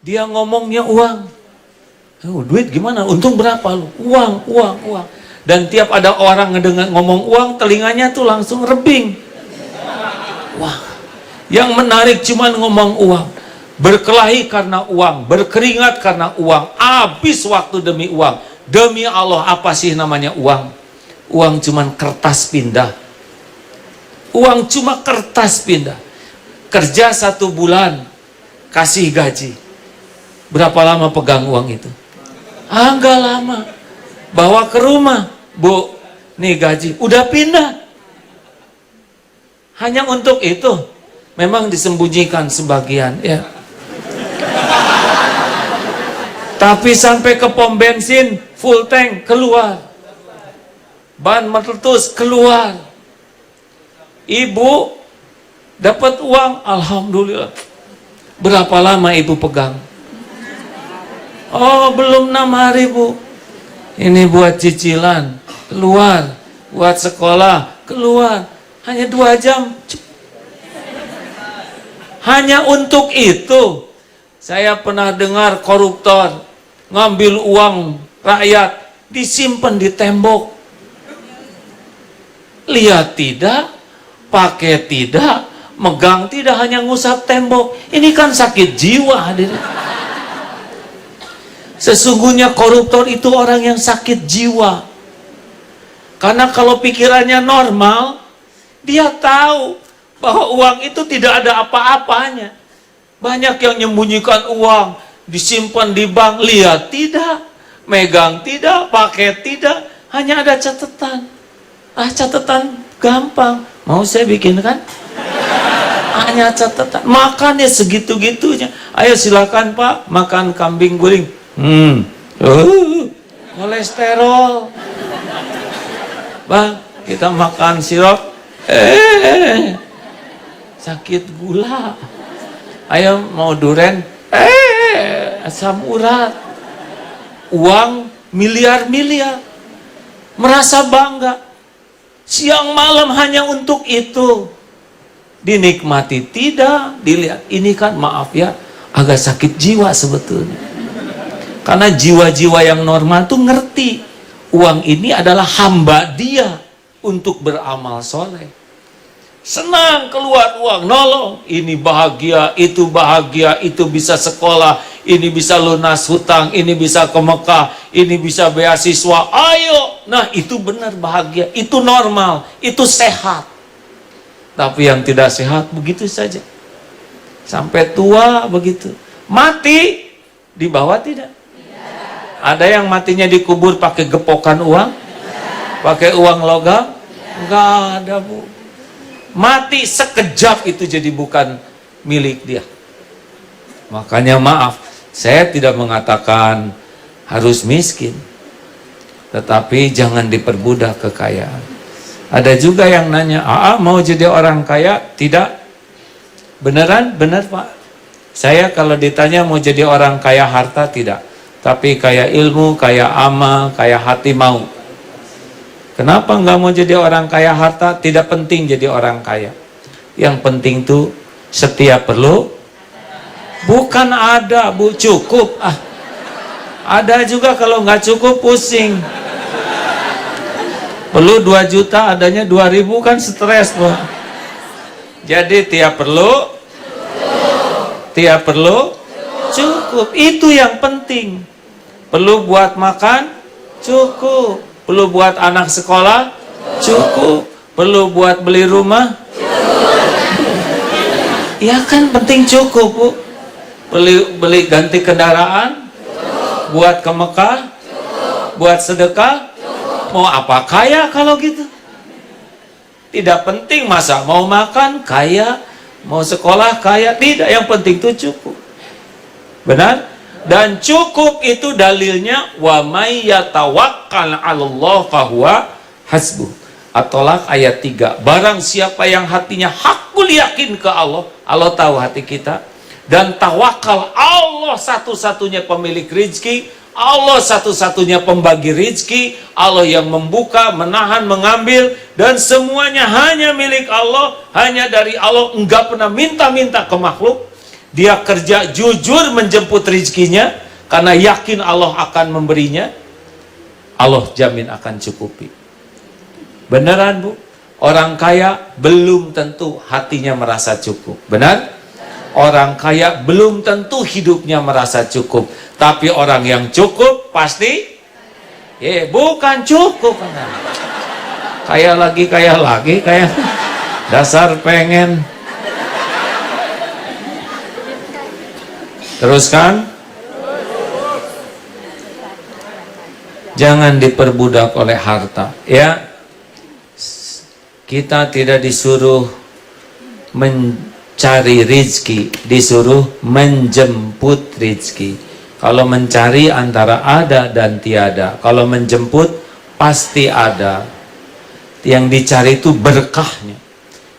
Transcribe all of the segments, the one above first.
Dia ngomongnya uang. Oh, duit gimana? Untung berapa lu? Uang, uang, uang. Dan tiap ada orang ngedengar ngomong uang, telinganya tuh langsung rebing. Wah, yang menarik cuman ngomong uang. Berkelahi karena uang, berkeringat karena uang, habis waktu demi uang. Demi Allah, apa sih namanya uang? Uang cuman kertas pindah. Uang cuma kertas pindah. Kerja 1 bulan, kasih gaji. Berapa lama pegang uang itu? Enggak lama. Bawa ke rumah, Bu, nih gaji, udah pindah. Hanya untuk itu. Memang disembunyikan sebagian, ya. Tapi sampai ke pom bensin, full tank, keluar. Ban meletus, keluar. Ibu dapat uang, alhamdulillah. Berapa lama ibu pegang? Oh, belum 6 hari, Bu. Ini buat cicilan, keluar. Buat sekolah, keluar. Hanya 2 jam. Hanya untuk itu. Saya pernah dengar koruptor ngambil uang rakyat, disimpan di tembok. Lihat tidak, pakai tidak, megang tidak, hanya ngusap tembok. Ini kan sakit jiwa, hadirin. Sesungguhnya koruptor itu orang yang sakit jiwa. Karena kalau pikirannya normal, dia tahu bahwa uang itu tidak ada apa-apanya. Banyak yang menyembunyikan uang, disimpan di bank, lihat tidak, megang tidak, pakai tidak, hanya ada catatan. Ah, catatan gampang, mau saya bikin kan? Hanya catatan, makan ya segitu-gitunya. Ayo silakan Pak, makan kambing guling. Kolesterol. Bang, kita makan sirup. Sakit gula. Ayo mau duren. Asam urat. Uang miliar-miliar. Merasa bangga. Siang malam hanya untuk itu. Dinikmati tidak, dilihat. Ini kan maaf ya, agak sakit jiwa sebetulnya. Karena jiwa-jiwa yang normal tuh ngerti uang ini adalah hamba dia untuk beramal soleh. Senang keluar uang, nolong. Ini bahagia, itu bisa sekolah, ini bisa lunas hutang, ini bisa ke Mekah, ini bisa beasiswa. Ayo, nah itu benar bahagia, itu normal, itu sehat. Tapi yang tidak sehat begitu saja, sampai tua begitu. Mati dibawa tidak? Ada yang matinya dikubur pakai gepokan uang? Pakai uang logam? Enggak ada, Bu. Mati sekejap itu jadi bukan milik dia. Makanya maaf, saya tidak mengatakan harus miskin. Tetapi jangan diperbudak kekayaan. Ada juga yang nanya, mau jadi orang kaya? Tidak. Beneran? Bener Pak. Saya kalau ditanya mau jadi orang kaya harta, tidak. Tapi kaya ilmu, kaya amal, kaya hati mau. Kenapa nggak mau jadi orang kaya harta? Tidak penting jadi orang kaya. Yang penting tuh setiap perlu. Bukan ada, Bu, cukup. Ada juga kalau nggak cukup pusing. Perlu 2 juta, adanya 2.000 kan stres, Bu. Jadi tiap perlu, tiap perlu, cukup. Itu yang penting. Perlu buat makan? Cukup. Perlu buat anak sekolah? Cukup. Perlu buat beli rumah? Ya kan penting cukup, Bu. Beli ganti kendaraan? Buat ke Mekah? Buat sedekah? Mau apa kaya kalau gitu? Tidak penting, masa mau makan kaya, mau sekolah kaya, tidak. Yang penting itu cukup. Benar? Dan cukup itu dalilnya wa may yatawakkal 'alallah fahuwa hasbuh. At-Tolak ayat 3. Barang siapa yang hatinya hakul yakin ke Allah, Allah tahu hati kita, dan tawakal, Allah satu-satunya pemilik rizki, Allah satu-satunya pembagi rizki, Allah yang membuka, menahan, mengambil, dan semuanya hanya milik Allah, hanya dari Allah, enggak pernah minta-minta ke makhluk. dia kerja jujur menjemput rezekinya, karena yakin Allah akan memberinya, Allah jamin akan cukupi. Beneran Bu? Orang kaya belum tentu hatinya merasa cukup. Benar? Orang kaya belum tentu hidupnya merasa cukup. Tapi orang yang cukup pasti bukan cukup. Kaya lagi, kayak dasar pengen. Teruskan. Jangan diperbudak oleh harta, ya. Kita tidak disuruh mencari rizki, disuruh menjemput rizki. Kalau mencari antara ada dan tiada, kalau menjemput pasti ada. Yang dicari itu berkahnya.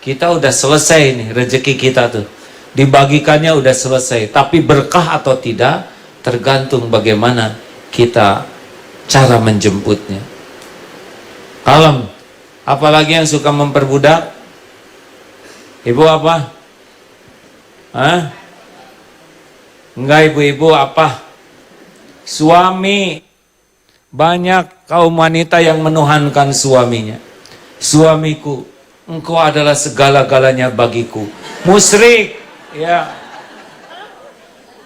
Kita udah selesai nih rezeki kita tuh, dibagikannya udah selesai, tapi berkah atau tidak tergantung bagaimana kita cara menjemputnya. Kalem. Apalagi yang suka memperbudak? Ibu apa? Hah? Enggak, ibu-ibu apa? Suami. Banyak kaum wanita yang menuhankan suaminya. Suamiku, engkau adalah segala-galanya bagiku. Musyrik, ya.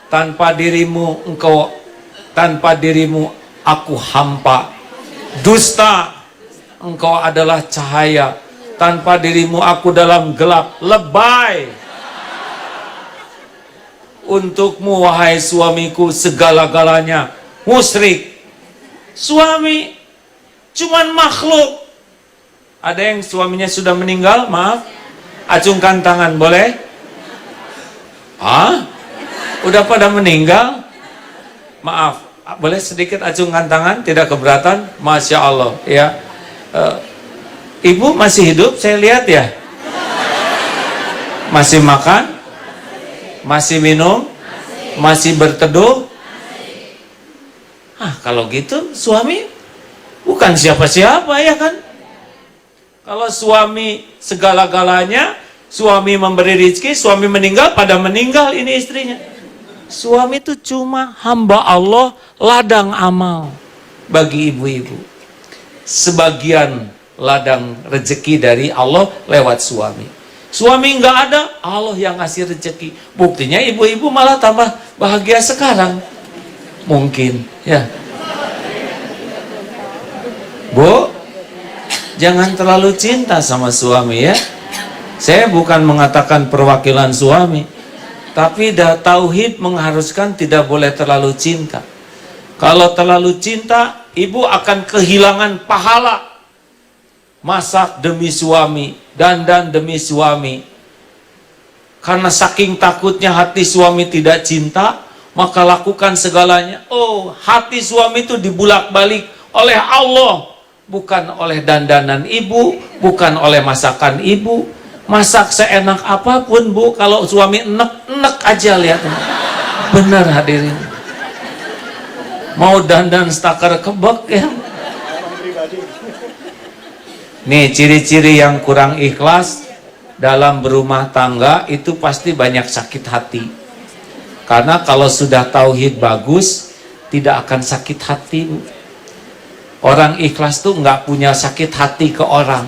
Tanpa dirimu aku hampa. Dusta, engkau adalah cahaya. Tanpa dirimu aku dalam gelap. Lebay. Untukmu wahai suamiku segala-galanya. Musyrik. Suami cuman makhluk. Ada yang suaminya sudah meninggal? Maaf. Acungkan tangan, boleh? Udah pada meninggal? Maaf. Boleh sedikit acungkan tangan? Tidak keberatan? Masya Allah, ya. Ibu masih hidup, saya lihat ya. Masih makan? Masih minum? Masih berteduh? Kalau gitu suami bukan siapa-siapa, ya kan? Kalau suami segala-galanya, suami memberi rezeki, suami meninggal, pada meninggal ini istrinya. Suami itu cuma hamba Allah, ladang amal bagi ibu-ibu. Sebagian ladang rezeki dari Allah lewat suami. Suami nggak ada, Allah yang ngasih rezeki. Buktinya ibu-ibu malah tambah bahagia sekarang. Mungkin, ya. Bu, jangan terlalu cinta sama suami, ya. Saya bukan mengatakan perwakilan suami, tapi tauhid mengharuskan tidak boleh terlalu cinta. Kalau terlalu cinta, ibu akan kehilangan pahala. Masak demi suami, dandan demi suami. Karena saking takutnya hati suami tidak cinta, maka lakukan segalanya. Hati suami itu dibulak-balik oleh Allah, bukan oleh dandanan ibu, bukan oleh masakan ibu. Masak seenak apapun, Bu, kalau suami enek-enek aja, lihat. Benar hadirin. Mau dandan stakar kebek, ya. Nih, ciri-ciri yang kurang ikhlas dalam berumah tangga itu pasti banyak sakit hati. Karena kalau sudah tauhid bagus, tidak akan sakit hati, Bu. Orang ikhlas tuh nggak punya sakit hati ke orang.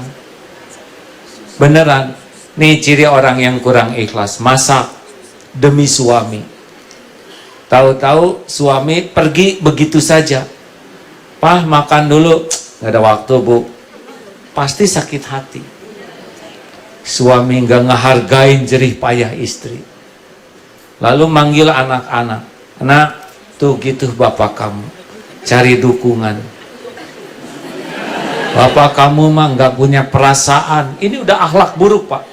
Beneran. Nih ciri orang yang kurang ikhlas. Masak demi suami. Tahu-tahu suami pergi begitu saja. Pah, makan dulu. Nggak ada waktu, Bu. Pasti sakit hati. Suami nggak ngehargain jerih payah istri. Lalu manggil anak-anak. Nak, tuh gitu bapak kamu. Cari dukungan. Bapak kamu mah nggak punya perasaan. Ini udah akhlak buruk, Pak.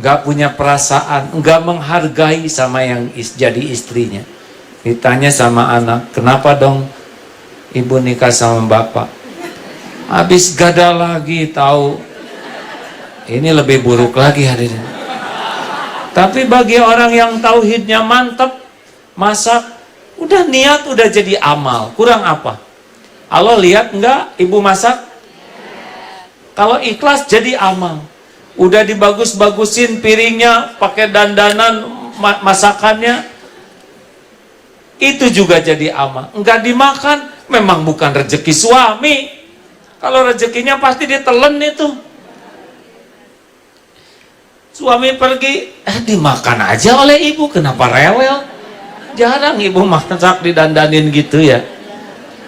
Nggak punya perasaan, nggak menghargai sama yang jadi istrinya. Ditanya sama anak, kenapa dong ibu nikah sama bapak? Habis gada lagi, tahu. Ini lebih buruk lagi hadirin. Tapi bagi orang yang tauhidnya mantap, masak, udah niat, udah jadi amal. Kurang apa? Allah lihat enggak ibu masak? Kalau ikhlas jadi amal. Udah dibagus-bagusin piringnya, pakai dandanan masakannya, itu juga jadi amal. Enggak dimakan, memang bukan rezeki suami. Kalau rezekinya pasti ditelan itu. Suami pergi, dimakan aja oleh ibu, kenapa rewel? Jarang ibu masak didandanin gitu ya.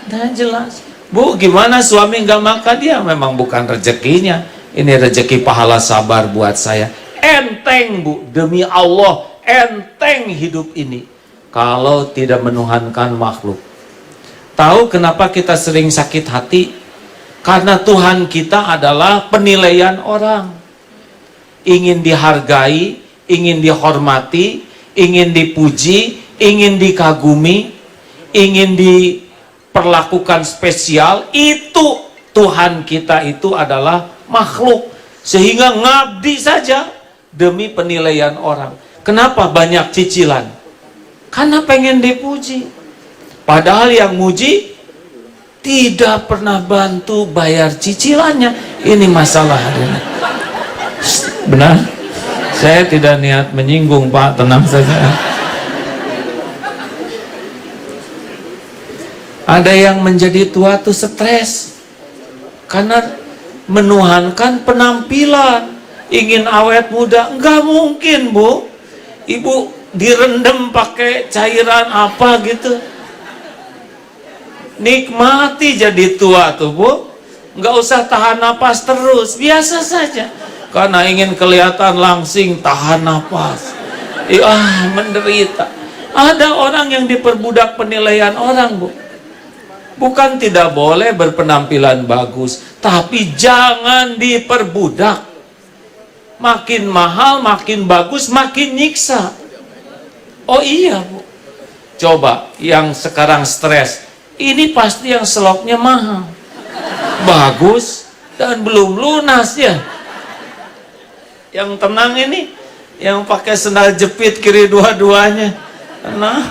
Nah jelas. Bu, gimana suami nggak makan? Dia memang bukan rezekinya. Ini rezeki pahala sabar buat saya. Enteng bu, demi Allah, enteng hidup ini kalau tidak menuhankan makhluk. Tahu kenapa kita sering sakit hati? Karena Tuhan kita adalah penilaian orang. Ingin dihargai, ingin dihormati, ingin dipuji, ingin dikagumi, ingin diperlakukan spesial. Itu Tuhan kita itu adalah makhluk, sehingga ngabdi saja demi penilaian orang. Kenapa banyak cicilan? Karena pengen dipuji. Padahal yang muji tidak pernah bantu bayar cicilannya. Ini masalah hadirin. Benar? Saya tidak niat menyinggung Pak, tenang saja. Ada yang menjadi tua tuh stres karena menuhankan penampilan, ingin awet muda. Enggak mungkin bu, ibu direndam pakai cairan apa gitu. Nikmati jadi tua tuh bu, nggak usah tahan napas terus, biasa saja. Karena ingin kelihatan langsing, tahan napas. Menderita. Ada orang yang diperbudak penilaian orang bu. Bukan tidak boleh berpenampilan bagus, tapi jangan diperbudak. Makin mahal, makin bagus, makin nyiksa. Oh iya bu, coba yang sekarang stres, ini pasti yang selopnya mahal, bagus, dan belum lunas ya. Yang tenang ini, yang pakai sendal jepit kiri dua-duanya. Nah,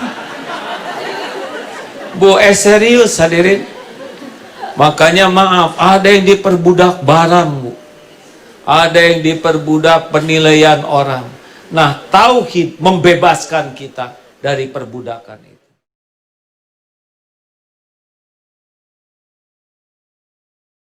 bu, serius hadirin. Makanya maaf, ada yang diperbudak barang bu, ada yang diperbudak penilaian orang. Nah, tauhid membebaskan kita dari perbudakan ini.